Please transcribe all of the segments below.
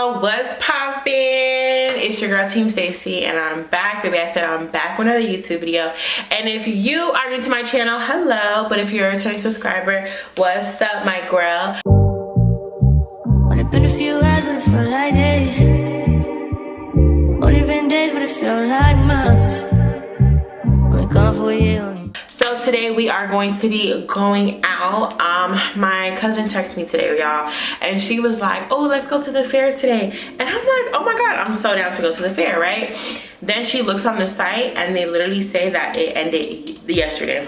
y'all, what's poppin'? It's your girl Team Stacy and I'm back, baby. I said I'm back with another YouTube video. And if you are new to my channel, hello. But if you're a returning subscriber, what's up, my girl? Only been a few hours, but it felt like days. Only been days, but it felt like months. We're gone for a year. So today we are going to be going out. My cousin texted me today, y'all, and she was like, oh, let's go to the fair today. And I'm like, oh my god, I'm so down to go to the fair, right? Then she looks on the site and they literally say that it ended yesterday.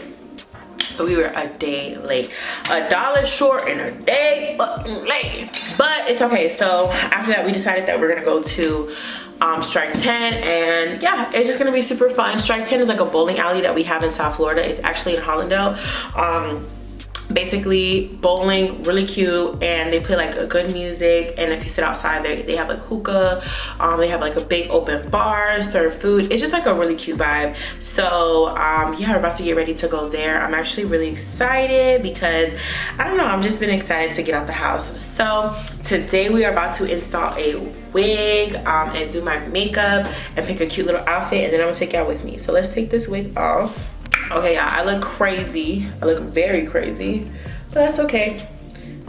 So we were a day late, $1 short and a day late, but it's okay. So after that we decided that we're gonna go to Strike 10, and yeah, it's just gonna be super fun. Strike 10 is like a bowling alley that we have in South Florida. It's actually in Hollandale. Basically bowling, really cute, and they play like a good music, and if you sit outside they have like hookah, they have like a big open bar, serve food. It's just like a really cute vibe. So yeah, we're about to get ready to go there. I'm actually really excited because I don't know, I've just been excited to get out the house. So today we are about to install a wig and do my makeup and pick a cute little outfit, and then I'm gonna take y'all with me. So let's take this wig off. Okay, y'all, I look crazy. I look very crazy, but that's okay.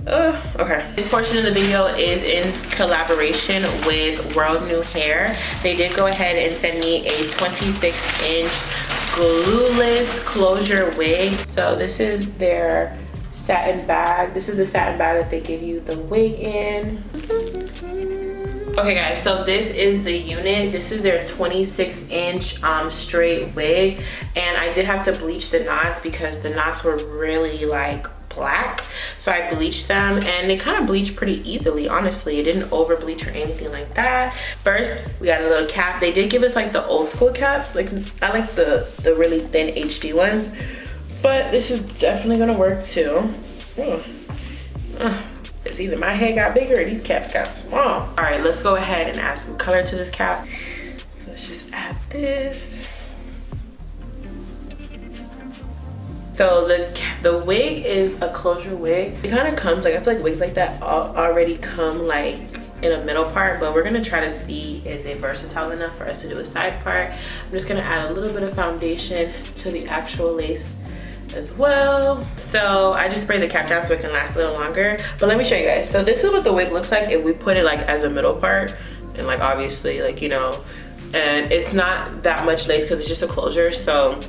Okay. This portion of the video is in collaboration with WorldNewHair. They did go ahead and send me a 26-inch glueless closure wig. So this is their satin bag. This is the satin bag that they give you the wig in. Okay guys, so this is the unit. This is their 26-inch straight wig, and I did have to bleach the knots because the knots were really like black, so I bleached them, and they kind of bleached pretty easily, honestly. It didn't over bleach or anything like that. First we got a little cap. They did give us like the old school caps, like I like the really thin HD ones, but this is definitely gonna work too. It's either my head got bigger or these caps got small. All right, let's go ahead and add some color to this cap. Let's just add this. So the wig is a closure wig. It kind of comes like, I feel like wigs like that already come like in a middle part, but we're gonna try to see, is it versatile enough for us to do a side part. I'm just gonna add a little bit of foundation to the actual lace as well. So I just spray the cap down so it can last a little longer, but let me show you guys. So this is what the wig looks like if we put it like as a middle part, and like obviously like, you know, and it's not that much lace because it's just a closure. So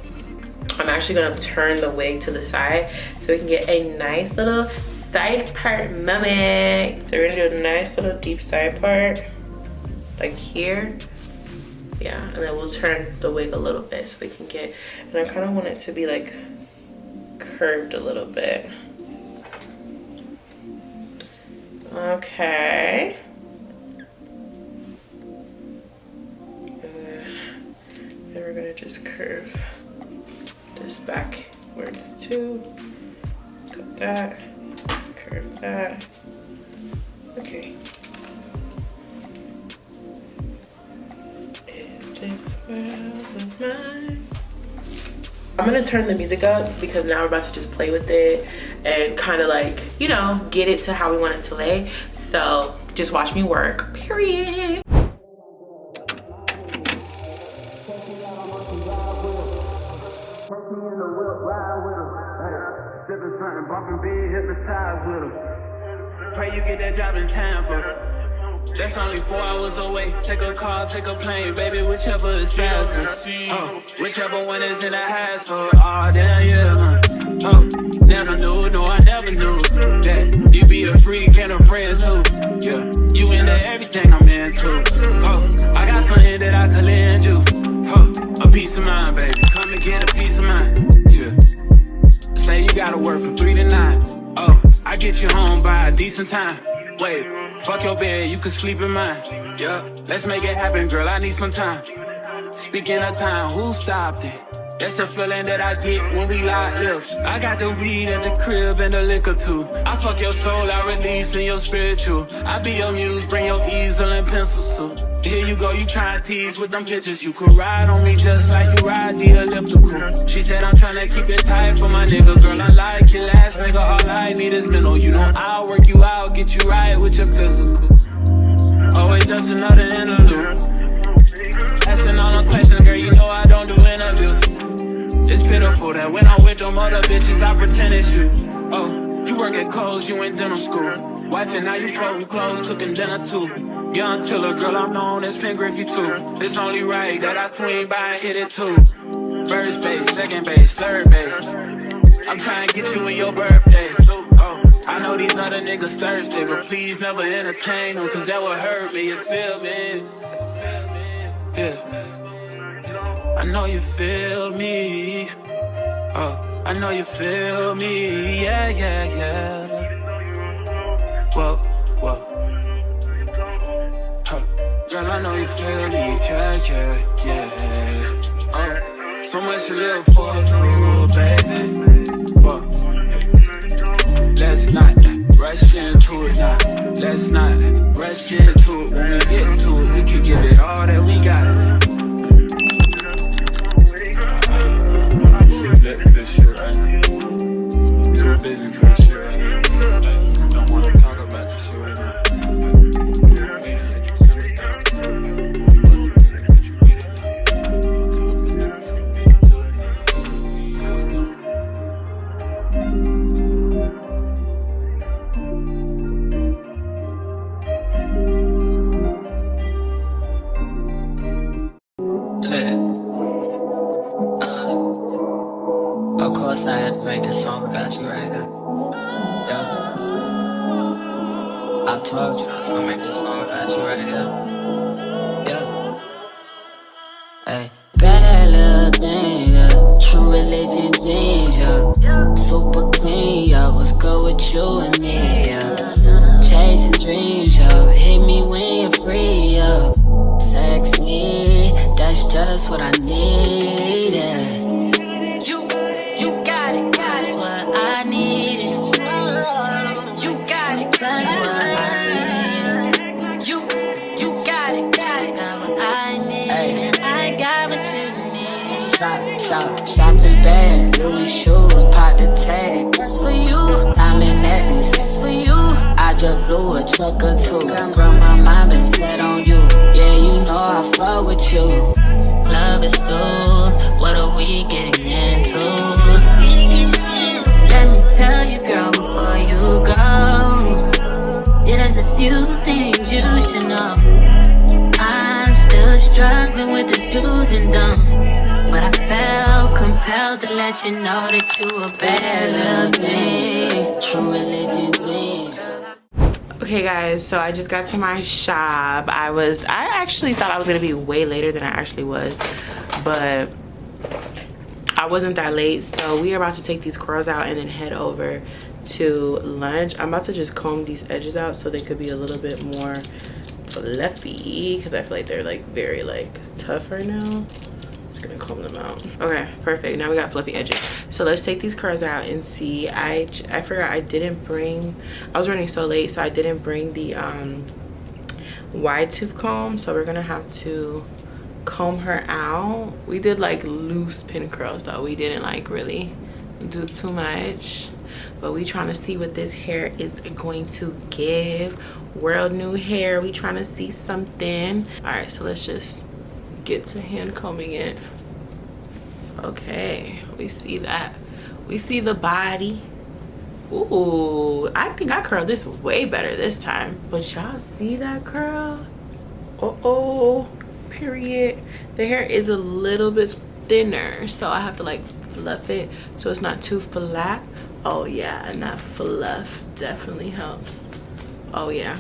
I'm actually gonna turn the wig to the side so we can get a nice little side part moment. So we're gonna do a nice little deep side part like here. Yeah, and then we'll turn the wig a little bit so we can get, and I kind of want it to be like curved a little bit. Okay. Then we're gonna just curve this backwards too. Cut that, curve that. Okay. And this world is mine. I'm gonna turn the music up because now we're about to just play with it and kind of like, you know, get it to how we want it to lay. So just watch me work, period. Pray you get that job in time for. That's only 4 hours away. Take a car, take a plane, baby, whichever is faster. Whichever one is in the hassle. Oh, damn, yeah, man. Oh, never knew, no, I never knew that you be a freak and a friend too. Yeah, you into everything I'm into. Oh, I got something that I could lend you. Oh, a piece of mind, baby. Come and get a piece of mind. Yeah. Say you gotta work from 3 to 9. Oh, I get you home by a decent time. Wait, fuck your bed, you can sleep in mine. Yeah, let's make it happen, girl, I need some time. Speaking of time, who stopped it? That's the feeling that I get when we lock lips. I got the weed at the crib and the liquor too. I fuck your soul, I release in your spiritual. I be your muse, bring your easel and pencils too. Here you go, you try and tease with them pictures. You could ride on me just like you ride the elliptical. She said I'm trying to keep it tight for my nigga. Girl, I like your last nigga, all I need is mental. You know I'll work you out, get you right with your physical. Oh, another interlude. Asking all the questions, girl, you know I don't do interviews. It's pitiful that when I'm with them other bitches, I pretend it's you. Oh, you work at Kohl's, you in dental school. Wife and now you folding clothes, cooking dinner too. Young Tiller, girl, I'm known as Pin Griffey too. It's only right that I swing by and hit it too. First base, second base, third base. I'm trying to get you in your birthday. Oh, I know these other niggas thirsty, but please never entertain them, cause that would hurt me, you feel me? Yeah. I know you feel me. Oh, I know you feel me. Yeah, yeah, yeah. Whoa, whoa. Huh. Girl, I know you feel me. Yeah, yeah, yeah. Oh, so much to live for, too, baby. Whoa. Let's not rush into it now. Let's not rush into it. When we get to it, we can give it all that we got. I'm too lit for this shit right now. I'm too busy for this shit right now. Don't wanna talk about this shit right now. Of course I had to make this song about you right now. Yeah. I told you I was gonna make this song about you right here. Yeah. Hey, bad little thing, yeah. True religion jeans, yeah. Super clean, yeah. What's good with you and me, yeah. Chasing dreams, yeah. Hit me when you're free, yeah. Sex me, that's just what I need, yeah. You got it, that's what I needed. You got it, that's what I needed. You got it, got what I need. Ay. I got what you need. Shopping bag, Louis shoes, pop the tag. That's for you. Diamond necklace, that's for you. I just blew a chuck or two. Girl, my mind been set on you. Yeah, you know I fuck with you. Love is blue, what are we getting into? Let me tell you, girl, before you go, yeah, there's a few things you should know. I'm still struggling with the do's and don'ts, but I felt compelled to let you know that you a bad little thing. True religion jeans. Okay guys, so I just got to my shop. I actually thought I was gonna be way later than I actually was, but I wasn't that late. So we are about to take these curls out and then head over to lunch. I'm about to just comb these edges out so they could be a little bit more fluffy, because I feel like they're like very like tough right now. Gonna comb them out. Okay, perfect. Now we got fluffy edges. So let's take these curls out and see. I forgot I didn't bring, I was running so late, so I didn't bring the wide tooth comb, so we're gonna have to comb her out. We did like loose pin curls though. We didn't like really do too much, but we trying to see what this hair is going to give. World New Hair, we trying to see something. All right, so let's just get to hand combing it. Okay, we see that. We see the body. Ooh, I think I curled this way better this time. But y'all see that curl? Oh, period. The hair is a little bit thinner, so I have to like fluff it so it's not too flat. Oh yeah, and that fluff definitely helps. Oh yeah.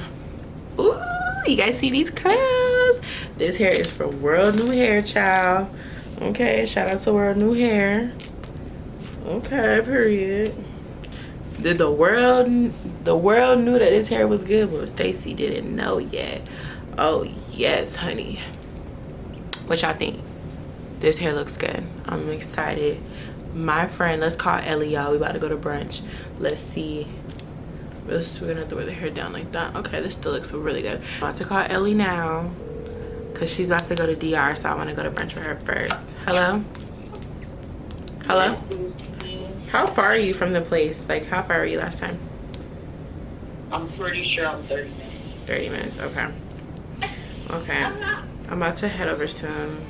Ooh, you guys see these curls? This hair is for World New Hair, child. Okay, shout out to World New Hair. Okay, period. Did the world knew that this hair was good, but Stacy didn't know yet. Oh yes, honey. What y'all think? This hair looks good. I'm excited. My friend, let's call Ellie, y'all. We about to go to brunch. Let's see. We're gonna have to wear the hair down like that. Okay, this still looks really good. I'm about to call Ellie now because she's about to go to DR, so I want to go to brunch with her first. Hello? Hello? How far are you from the place? Like, how far were you last time? I'm pretty sure I'm 30 minutes. 30 minutes, okay. Okay. I'm about to head over soon.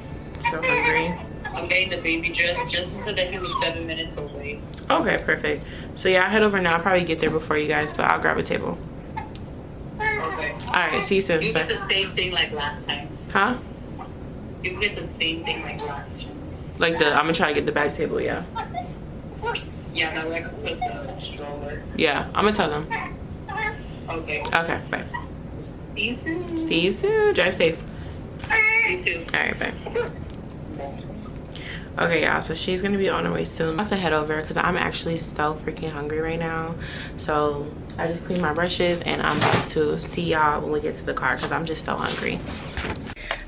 So hungry. I'm getting the baby dress just so that he was 7 minutes away. Okay, perfect. So yeah, I'll head over now. I'll probably get there before you guys, but I'll grab a table. Okay. Alright, see you soon. You Bye. get the same thing like last time. Huh? You get the same thing like last time. Like I'm gonna try to get the back table, yeah. Yeah, now I can put the stroller. Yeah, I'm gonna tell them. Okay. Okay, bye. See you soon. See you soon. Drive safe. You too. Alright, bye. Okay, y'all, so she's gonna be on her way soon. I'm about to head over because I'm actually so freaking hungry right now. So I just cleaned my brushes and I'm about to see y'all when we get to the car because I'm just so hungry.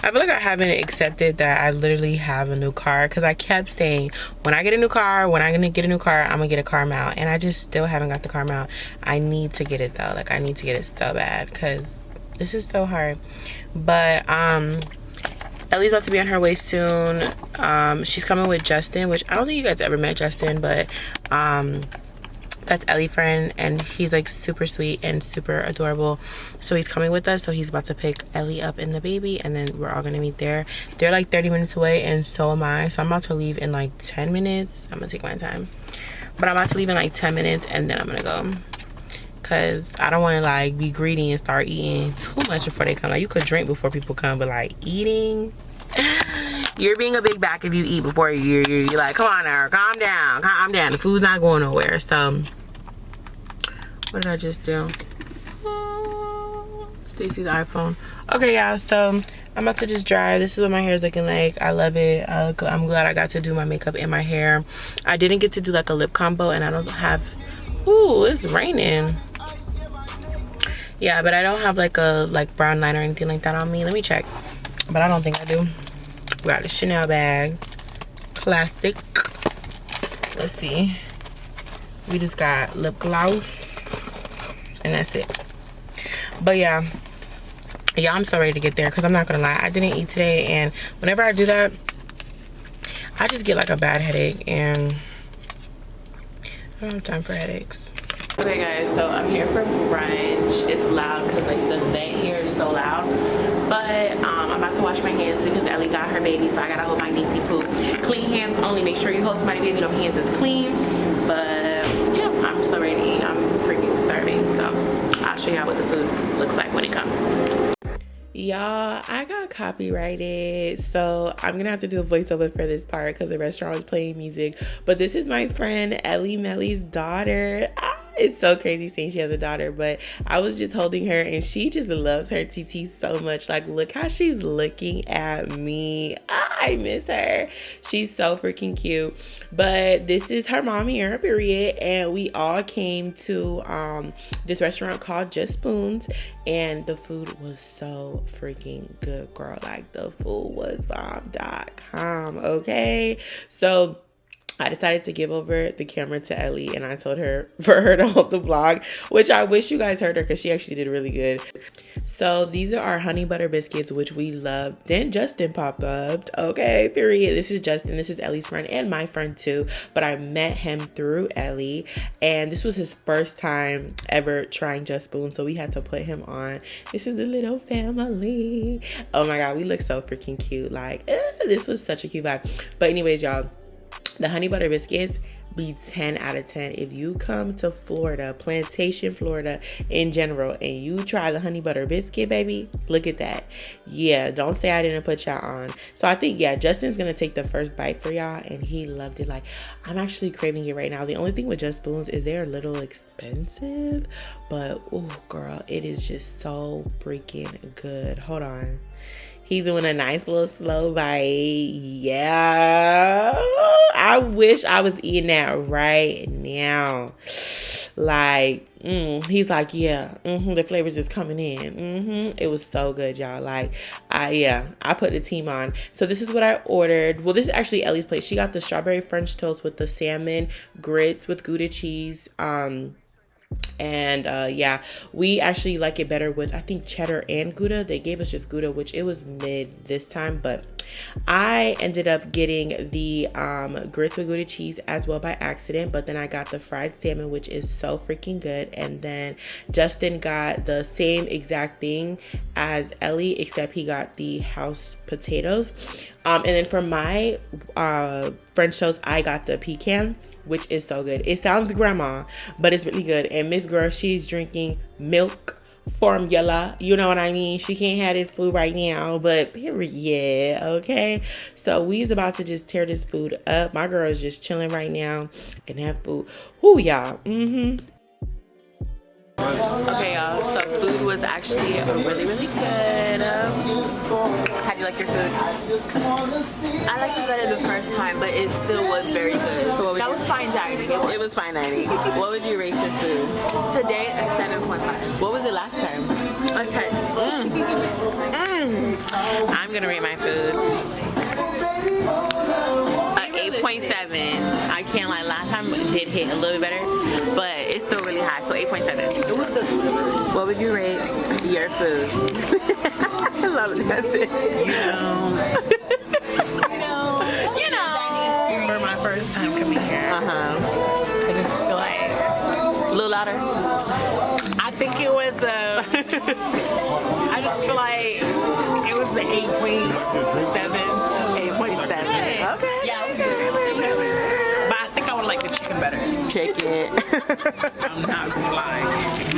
I feel like I haven't accepted that I literally have a new car because I kept saying when I get a new car, I'm gonna get a car mount, and I just still haven't got the car mount. I need to get it though. Like I need to get it so bad because this is so hard. But Ellie's about to be on her way soon. She's coming with Justin, which I don't think you guys ever met Justin, but that's Ellie's friend, and he's like super sweet and super adorable. So he's coming with us. So he's about to pick Ellie up and the baby, and then we're all gonna meet there. They're like 30 minutes away, and so am I. So I'm about to leave in like 10 minutes. I'm gonna take my time, but I'm about to leave in like 10 minutes, and then I'm gonna go. Cause I don't want to like be greedy and start eating too much before they come. Like you could drink before people come, but like eating, you're being a big back if you eat before you're like, come on now, calm down. The food's not going nowhere. So what did I just do? Stacey's iPhone. Okay, y'all. So I'm about to just drive. This is what my hair is looking like. I love it. I'm glad I got to do my makeup and my hair. I didn't get to do like a lip combo, and I don't have. Ooh, it's raining. Yeah, but I don't have like a brown line or anything like that on me. Let me check, but I don't think I do. We got a Chanel bag, classic. Let's see. We just got lip gloss, and that's it. But yeah, I'm so ready to get there because I'm not gonna lie, I didn't eat today, and whenever I do that, I just get like a bad headache, and I don't have time for headaches. Okay guys, so I'm here for brunch. It's loud because like the vent here is so loud. But I'm about to wash my hands because Ellie got her baby, so I gotta hold my niecey poop. Clean hands only. Make sure you hold somebody's baby, no hands is clean. But yeah, I'm so ready to eat. I'm freaking starving. So I'll show y'all what the food looks like when it comes. Y'all, I got copyrighted, so I'm gonna have to do a voiceover for this part because the restaurant was playing music. But this is my friend Ellie Melly's daughter. It's so crazy saying she has a daughter, but I was just holding her and she just loves her TT so much. Like, look how she's looking at me. I miss her. She's so freaking cute. But this is her mom here, period. And we all came to this restaurant called Just Spoons, and the food was so freaking good, girl. Like, the food was bomb.com, okay? So I decided to give over the camera to Ellie, and I told her for her to hold the vlog, which I wish you guys heard her because she actually did really good. So these are our honey butter biscuits, which we love. Then Justin popped up. Okay, period. This is Justin. This is Ellie's friend and my friend too, but I met him through Ellie, and this was his first time ever trying Just Spoon, so we had to put him on. This is the little family. Oh my god, we look so freaking cute. Like, this was such a cute vibe. But anyways, y'all, the honey butter biscuits be 10 out of 10. If you come to Florida, Plantation, Florida in general, and you try the honey butter biscuit, baby, look at that. Yeah, don't say I didn't put y'all on. So I think, yeah, Justin's gonna take the first bite for y'all, and he loved it. Like, I'm actually craving it right now. The only thing with Just Spoons is they're a little expensive, but oh girl, it is just so freaking good. Hold on. He's doing a nice little slow bite. Yeah. I wish I was eating that right now. Like, he's like, yeah, the flavor's just coming in. It was so good, y'all. Like, I put the team on. So this is what I ordered. Well, this is actually Ellie's plate. She got the strawberry French toast with the salmon grits with Gouda cheese, And yeah, we actually like it better with, I think, cheddar and Gouda. They gave us just Gouda, which it was mid this time, but I ended up getting the grits with Gouda cheese as well by accident. But then I got the fried salmon, which is so freaking good. And then Justin got the same exact thing as Ellie, except he got the house potatoes. And then for my French toast, I got the pecan, which is so good. It sounds grandma, but it's really good. And Miss Girl, she's drinking milk formula. You know what I mean? She can't have this food right now, but period, okay? So we's about to just tear this food up. My girl is just chilling right now and have food. Ooh, y'all. Okay, y'all, so food was actually really, really good. How do you like your food? I liked it better the first time, but it still was very good. So that was fine dining. It was fine dining. What would you rate your food? Today, a 7.5. What was it last time? A 10. I'm gonna rate my food a 8.7. I can't lie, last time it did hit a little bit better, but it's still really high, so 8.7. What would you rate your food? I love it. That's it. You know. For my first time coming here, I just feel like A little louder. I think it was I just feel like it was the 8.7. 8.7. Okay. Yeah, it was good. But I think I would like the chicken better. Chicken. I'm not gonna lie.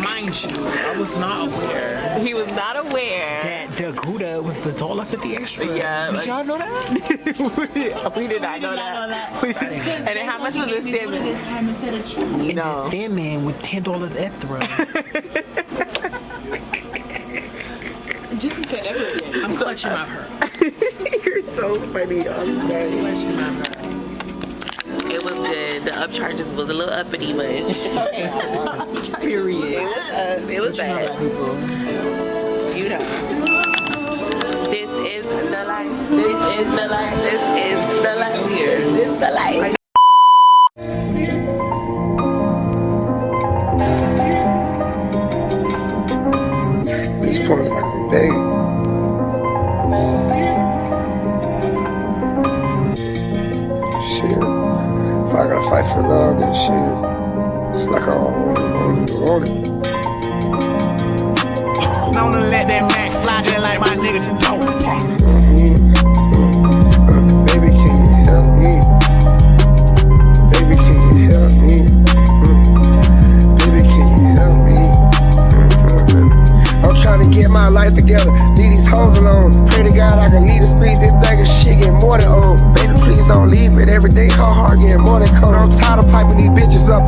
Mind you, I was not aware He was not aware. that the Gouda was the $1.50 extra. Yeah. Did y'all know that? We did not know that. And then how much was this salmon? No. Thin Man with $10 extra. Just said everything. I'm clutching my pearl. You're so funny. I'm sorry. Clutching my pearl. It was good. The upcharges was a little uppity, but period. It was bad. You know. This is the life. This is the life. This is the life. Here. This is the life. This part is like a baby. Shit. If I gotta fight for love, then shit. It's like I always want it. Known to let that Mac fly just like my nigga don't. Baby, can you help me? Baby, can you help me? Baby, can you help me? I'm trying to get my life together, leave these hoes alone. Pray to God I can leave the streets, this bag of shit get more than old. Baby, please don't leave it, every day her heart getting more than cold. I'm tired of piping these bitches up,